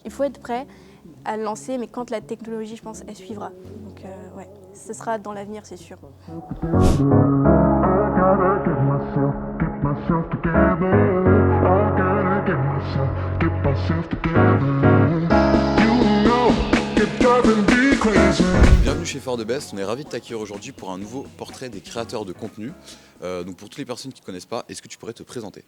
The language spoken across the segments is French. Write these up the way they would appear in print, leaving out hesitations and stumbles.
il faut être prêt à le lancer, mais quand la technologie, je pense, elle suivra. Donc ouais, ce sera dans l'avenir, c'est sûr. Bienvenue chez For the Best, on est ravis de t'accueillir aujourd'hui pour un nouveau portrait des créateurs de contenu. Donc pour toutes les personnes qui ne te connaissent pas, est-ce que tu pourrais te présenter?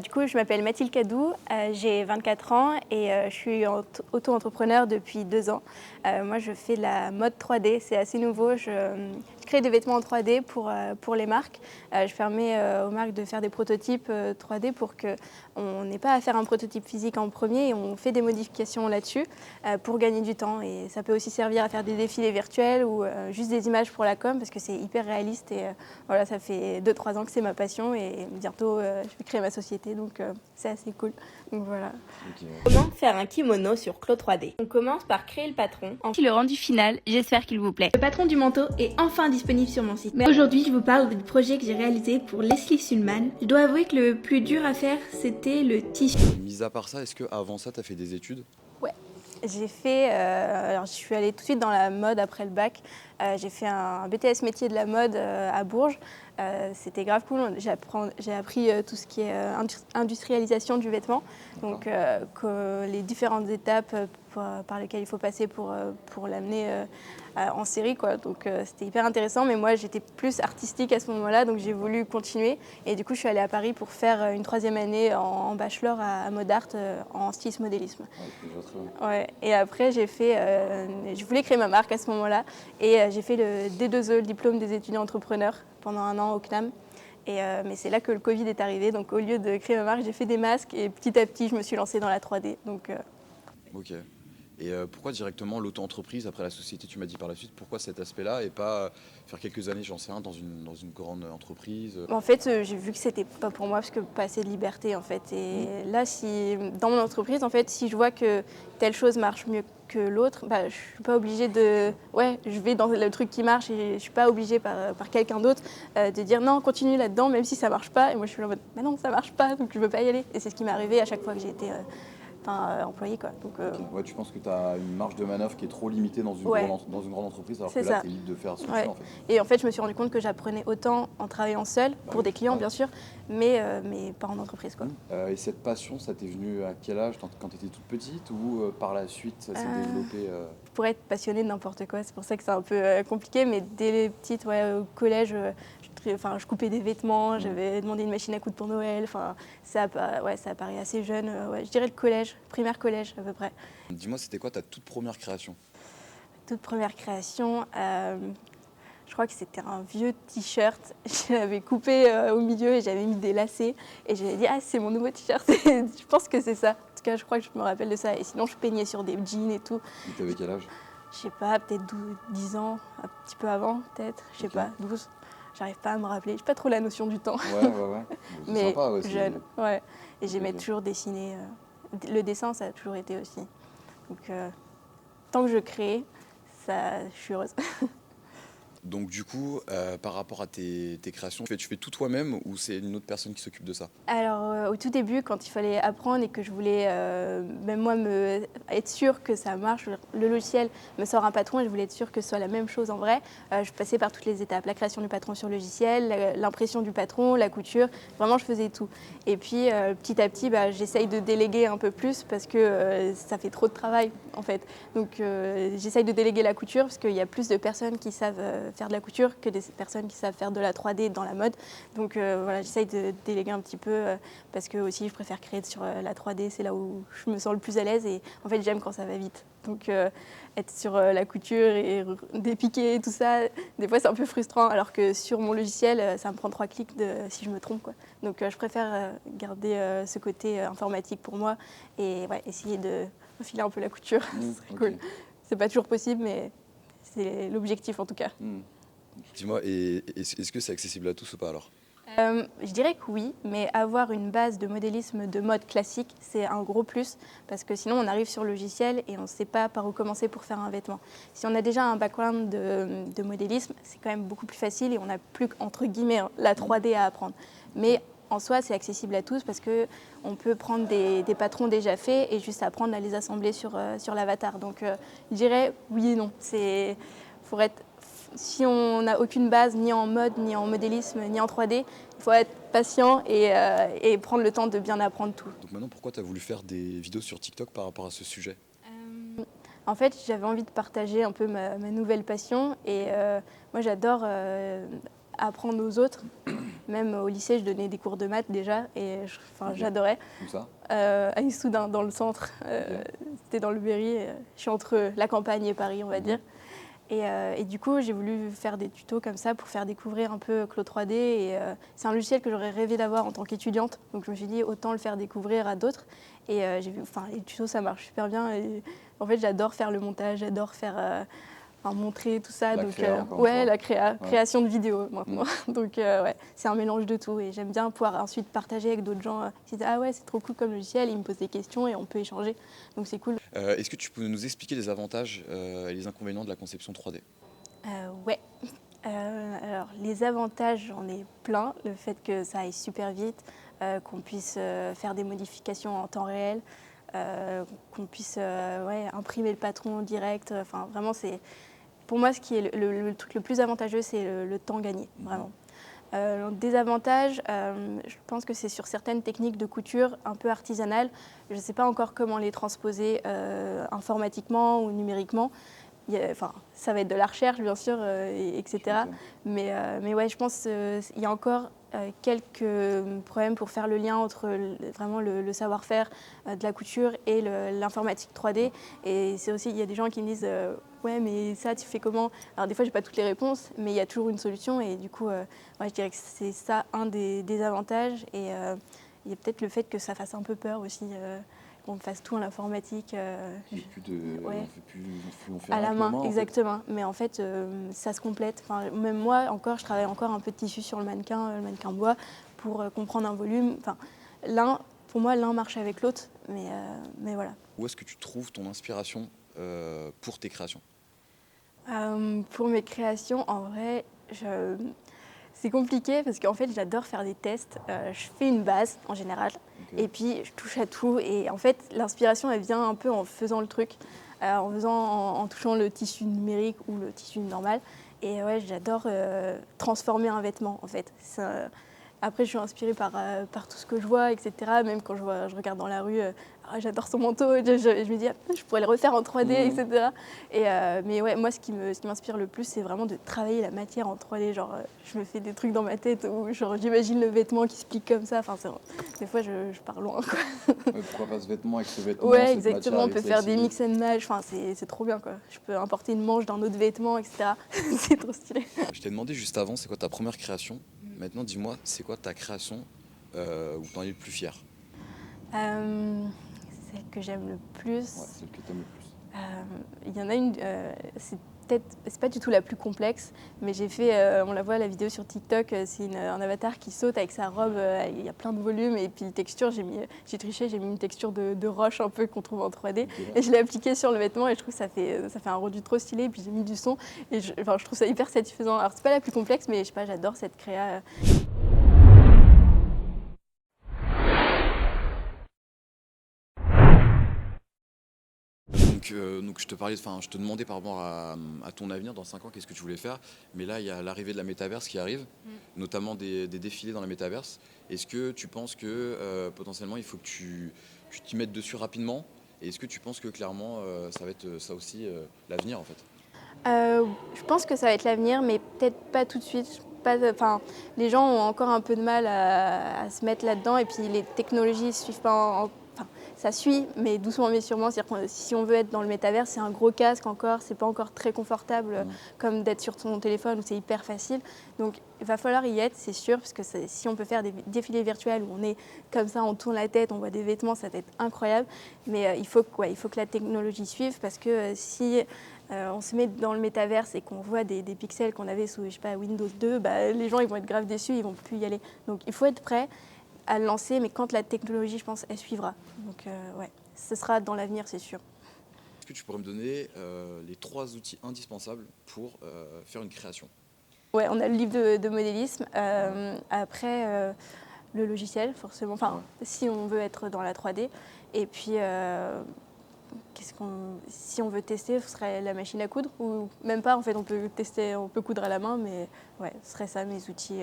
Du coup, je m'appelle Mathilde Cadou, j'ai 24 ans et je suis auto-entrepreneur depuis 2 ans. Moi, je fais de la mode 3D, c'est assez nouveau. Je crée des vêtements en 3D pour les marques. Je permets aux marques de faire des prototypes 3D pour qu'on n'ait pas à faire un prototype physique en premier et on fait des modifications là-dessus pour gagner du temps. Et ça peut aussi servir à faire des défilés virtuels ou juste des images pour la com parce que c'est hyper réaliste et voilà, ça fait 2-3 ans que c'est ma passion et bientôt je vais créer ma société, donc c'est assez cool. Donc voilà. Okay. Comment faire un kimono sur Clo 3D? On commence par créer le patron. Ensuite, le rendu final, j'espère qu'il vous plaît. Le patron du manteau est enfin disponible sur mon site. Mais aujourd'hui, je vous parle du projet que j'ai réalisé pour Leslie Sulman. Je dois avouer que le plus dur à faire, c'était le tissu. Mis à part ça, est-ce qu'avant ça, tu as fait des études? Ouais, j'ai fait, alors je suis allée tout de suite dans la mode après le bac. J'ai fait un BTS métier de la mode à Bourges. C'était grave cool, j'ai appris tout ce qui est industrialisation du vêtement, donc les différentes étapes par lesquelles il faut passer pour l'amener en série, quoi. Donc c'était hyper intéressant, mais moi j'étais plus artistique à ce moment-là, donc j'ai voulu continuer et du coup je suis allée à Paris pour faire une 3e année en bachelor à Mode Art en stylisme modélisme. Ouais. Et après j'ai fait, je voulais créer ma marque à ce moment-là et j'ai fait le D2E, le diplôme des étudiants entrepreneurs, pendant 1 an au CNAM. Mais c'est là que le Covid est arrivé, donc au lieu de créer ma marque, j'ai fait des masques et petit à petit je me suis lancée dans la 3D. Donc, Ok. Et pourquoi directement l'auto-entreprise après la société, tu m'as dit par la suite, pourquoi cet aspect-là et pas faire quelques années, j'en sais rien, dans une grande entreprise? En fait, j'ai vu que c'était pas pour moi parce que pas assez de liberté en fait. Et là, si dans mon entreprise, en fait, si je vois que telle chose marche mieux que l'autre, je suis pas obligée de, ouais, je vais dans le truc qui marche et je suis pas obligée par quelqu'un d'autre de dire non, continue là-dedans même si ça marche pas. Et moi, je suis là en mode, mais non, ça marche pas, donc je veux pas y aller. Et c'est ce qui m'est arrivé à chaque fois que j'ai été employée, quoi. Donc, Okay. Ouais, tu penses que tu as une marge de manœuvre qui est trop limitée dans une grande entreprise, alors que là, tu es libre de faire ce que tu veux, en fait. Et en fait, je me suis rendu compte que j'apprenais autant en travaillant seule, pour des clients bien sûr, mais pas en entreprise, quoi. Et cette passion, ça t'est venu à quel âge? Quand tu étais toute petite ou par la suite, ça s'est développé Je pourrais être passionnée de n'importe quoi, c'est pour ça que c'est un peu compliqué, mais dès les petites, au collège, je coupais des vêtements, j'avais demandé une machine à coudre pour Noël, ça apparaît assez jeune, je dirais le collège, primaire collège à peu près. Dis-moi, c'était quoi ta toute première création? Toute première création, je crois que c'était un vieux t-shirt, je l'avais coupé au milieu et j'avais mis des lacets et j'avais dit c'est mon nouveau t-shirt, je pense que c'est ça, en tout cas je crois que je me rappelle de ça et sinon je peignais sur des jeans et tout. Et t'avais quel âge? Je sais pas, peut-être 10 ans, un petit peu avant peut-être, je sais pas, 12. J'arrive pas à me rappeler, j'ai pas trop la notion du temps. Ouais. Bon, mais sympa, ouais, jeune, ouais. Et j'aimais toujours dessiner. Le dessin, ça a toujours été aussi. Donc, tant que je crée, je suis heureuse. Donc du coup, par rapport à tes créations, tu fais tout toi-même ou c'est une autre personne qui s'occupe de ça? Alors au tout début, quand il fallait apprendre et que je voulais même moi être sûre que ça marche, le logiciel me sort un patron et je voulais être sûre que ce soit la même chose en vrai, je passais par toutes les étapes, la création du patron sur le logiciel, l'impression du patron, la couture, vraiment je faisais tout. Et puis petit à petit, j'essaye de déléguer un peu plus parce que ça fait trop de travail en fait. Donc j'essaye de déléguer la couture parce qu'il y a plus de personnes qui savent faire de la couture que des personnes qui savent faire de la 3D dans la mode. Donc voilà, j'essaye de déléguer un petit peu parce que aussi je préfère créer sur la 3D, c'est là où je me sens le plus à l'aise et en fait j'aime quand ça va vite. Donc être sur la couture et dépiquer tout ça, des fois c'est un peu frustrant alors que sur mon logiciel ça me prend 3 clics si je me trompe, quoi. Donc je préfère garder ce côté informatique pour moi et essayer de refiler un peu la couture, c'est cool. C'est pas toujours possible mais c'est l'objectif en tout cas. Dis-moi, est-ce que c'est accessible à tous ou pas alors? Je dirais que oui, mais avoir une base de modélisme de mode classique, c'est un gros plus, parce que sinon on arrive sur le logiciel et on ne sait pas par où commencer pour faire un vêtement. Si on a déjà un background de modélisme, c'est quand même beaucoup plus facile et on n'a plus, entre guillemets, la 3D à apprendre. Mais en soi, c'est accessible à tous parce qu'on peut prendre des patrons déjà faits et juste apprendre à les assembler sur l'avatar. Donc, je dirais oui et non. Si on n'a aucune base, ni en mode, ni en modélisme, ni en 3D, il faut être patient et prendre le temps de bien apprendre tout. Donc maintenant, pourquoi tu as voulu faire des vidéos sur TikTok par rapport à ce sujet? En fait, j'avais envie de partager un peu ma nouvelle passion et moi j'adore apprendre aux autres. Même au lycée, je donnais des cours de maths déjà et j'adorais. Comme ça? À Issoudun, dans le centre, c'était dans le Berry. Je suis entre la campagne et Paris, on va dire. Et du coup, j'ai voulu faire des tutos comme ça pour faire découvrir un peu Claude 3D. Et c'est un logiciel que j'aurais rêvé d'avoir en tant qu'étudiante. Donc je me suis dit, autant le faire découvrir à d'autres. Et j'ai vu, les tutos, ça marche super bien. Et en fait, j'adore faire le montage, j'adore faire montrer tout ça. La créa, encore une ouais, fois. la création de vidéos maintenant. Donc ouais, c'est un mélange de tout. Et j'aime bien pouvoir ensuite partager avec d'autres gens qui disent, ah ouais, c'est trop cool comme logiciel. Ils me posent des questions et on peut échanger. Donc c'est cool. Est-ce que tu peux nous expliquer les avantages et les inconvénients de la conception 3D? Ouais. Alors, les avantages, j'en ai plein. Le fait que ça aille super vite, qu'on puisse faire des modifications en temps réel, qu'on puisse imprimer le patron direct. Enfin, vraiment, c'est pour moi ce qui est le truc le plus avantageux, c'est le temps gagné, vraiment. Des avantages, je pense que c'est sur certaines techniques de couture un peu artisanales. Je ne sais pas encore comment les transposer informatiquement ou numériquement. Ça va être de la recherche, bien sûr, etc. Mais ouais, je pense qu'il y a encore quelques problèmes pour faire le lien entre vraiment le savoir-faire de la couture et l'informatique 3D. Et c'est aussi, il y a des gens qui me disent ouais, mais ça, tu fais comment? Alors des fois, j'ai pas toutes les réponses, mais il y a toujours une solution. Et du coup, je dirais que c'est ça un des avantages. Et il y a peut-être le fait que ça fasse un peu peur aussi. Qu'on fasse tout en informatique. On fait à la avec main, en fait. exactement. Mais en fait, ça se complète. Enfin, même moi, je travaille encore un peu de tissu sur le mannequin bois, pour comprendre un volume. Enfin, pour moi, l'un marche avec l'autre, mais voilà. Où est-ce que tu trouves ton inspiration pour tes créations? Pour mes créations, en vrai, c'est compliqué parce qu'en fait, j'adore faire des tests. Je fais une base en général. Et puis, je touche à tout. Et en fait, l'inspiration, elle vient un peu en faisant le truc, en touchant le tissu numérique ou le tissu normal. Et ouais, j'adore transformer un vêtement, en fait. Après, je suis inspirée par tout ce que je vois, etc. Même quand je regarde dans la rue, j'adore son manteau. Je me dis, je pourrais le refaire en 3D, etc. Mais ouais, moi, ce qui m'inspire le plus, c'est vraiment de travailler la matière en 3D. Genre, je me fais des trucs dans ma tête où j'imagine le vêtement qui se plie comme ça. Enfin, des fois, je pars loin, quoi. Pourquoi pas ce vêtement avec ce vêtement? Ouais, exactement. On peut faire des mix and match. Enfin, c'est trop bien, quoi. Je peux importer une manche d'un autre vêtement, etc. C'est trop stylé. Je t'ai demandé juste avant, c'est quoi ta première création? Maintenant, dis-moi, c'est quoi ta création où tu en es le plus fier? Celle que j'aime le plus. Ouais, celle que tu aimes le plus. Il y en a une, c'est pas du tout la plus complexe, mais j'ai fait, on la voit la vidéo sur TikTok, c'est un avatar qui saute avec sa robe, il y a plein de volumes et puis texture, j'ai triché, j'ai mis une texture de roche un peu qu'on trouve en 3D et je l'ai appliquée sur le vêtement et je trouve que ça fait un rendu trop stylé et puis j'ai mis du son et je trouve ça hyper satisfaisant. Alors c'est pas la plus complexe, mais je sais pas, j'adore cette créa. Donc je te demandais par rapport à ton avenir dans 5 ans, qu'est-ce que tu voulais faire. Mais là, il y a l'arrivée de la métaverse qui arrive, notamment des défilés dans la métaverse. Est-ce que tu penses que potentiellement, il faut que tu t'y mettes dessus rapidement? Et est-ce que tu penses que clairement, ça va être ça aussi l'avenir en fait? Je pense que ça va être l'avenir, mais peut-être pas tout de suite. Les gens ont encore un peu de mal à se mettre là-dedans et puis les technologies ne suivent pas. Ça suit, mais doucement mais sûrement. C'est-à-dire que si on veut être dans le métavers, c'est un gros casque encore, c'est pas encore très confortable comme d'être sur son téléphone où c'est hyper facile. Donc il va falloir y être, c'est sûr, parce que si on peut faire des défilés virtuels où on est comme ça, on tourne la tête, on voit des vêtements, ça va être incroyable. Mais il faut que la technologie suive parce que si on se met dans le métaverse et qu'on voit des pixels qu'on avait sous, je sais pas, Windows 2, les gens ils vont être grave déçus, ils vont plus y aller. Donc il faut être prêt à le lancer, mais quand la technologie, je pense, elle suivra. Donc ouais, ce sera dans l'avenir, c'est sûr. Est-ce que tu pourrais me donner les 3 outils indispensables pour faire une création? Ouais, on a le livre de modélisme. Après, le logiciel, forcément, enfin, si on veut être dans la 3D. Et puis, si on veut tester, ce serait la machine à coudre, ou même pas, en fait, on peut tester, on peut coudre à la main, mais ouais, ce serait ça mes outils.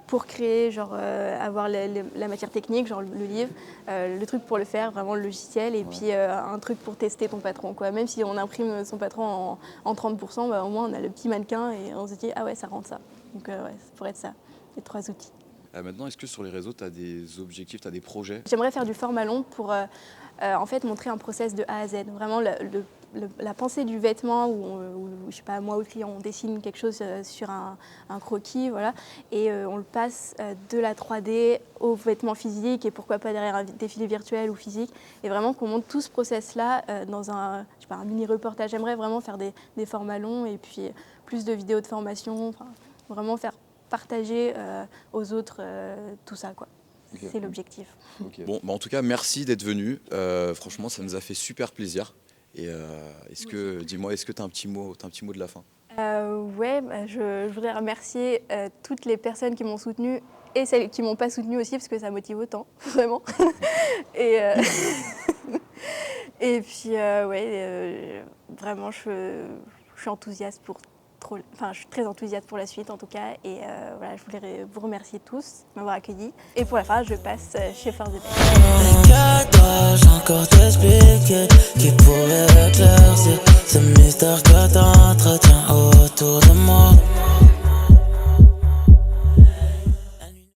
Pour créer, genre, avoir la matière technique, genre le livre, le truc pour le faire, vraiment le logiciel, et puis un truc pour tester ton patron, quoi. Même si on imprime son patron en 30%, bah, au moins on a le petit mannequin et on se dit, ah ouais, ça rend ça. Donc ouais, ça pourrait être ça, les 3 outils. Maintenant, est-ce que sur les réseaux, tu as des objectifs, tu as des projets? J'aimerais faire du format long pour en fait montrer un process de A à Z. Vraiment la pensée du vêtement où je sais pas, moi ou le client, on dessine quelque chose sur un croquis, voilà, et on le passe de la 3D au vêtement physique et pourquoi pas derrière un défilé virtuel ou physique. Et vraiment qu'on montre tout ce process-là dans un, je sais pas, un mini-reportage. J'aimerais vraiment faire des formats longs et puis plus de vidéos de formation, enfin, vraiment faire partager aux autres tout ça, quoi. Okay. C'est l'objectif. Okay. Bon, bah en tout cas, merci d'être venu. Franchement, ça nous a fait super plaisir. Et dis-moi, est-ce que tu as un petit mot de la fin? Ouais, bah, je voudrais remercier toutes les personnes qui m'ont soutenue et celles qui m'ont pas soutenue aussi, parce que ça motive autant, vraiment. Et puis, vraiment, je suis enthousiaste je suis très enthousiaste pour la suite en tout cas, et voilà, je voulais vous remercier tous de m'avoir accueilli. Et pour la fin, je passe chez Force de Belle. Dois-je encore t'expliquer qui pourrait éclaircir ce mystère que t'entretiens autour de moi?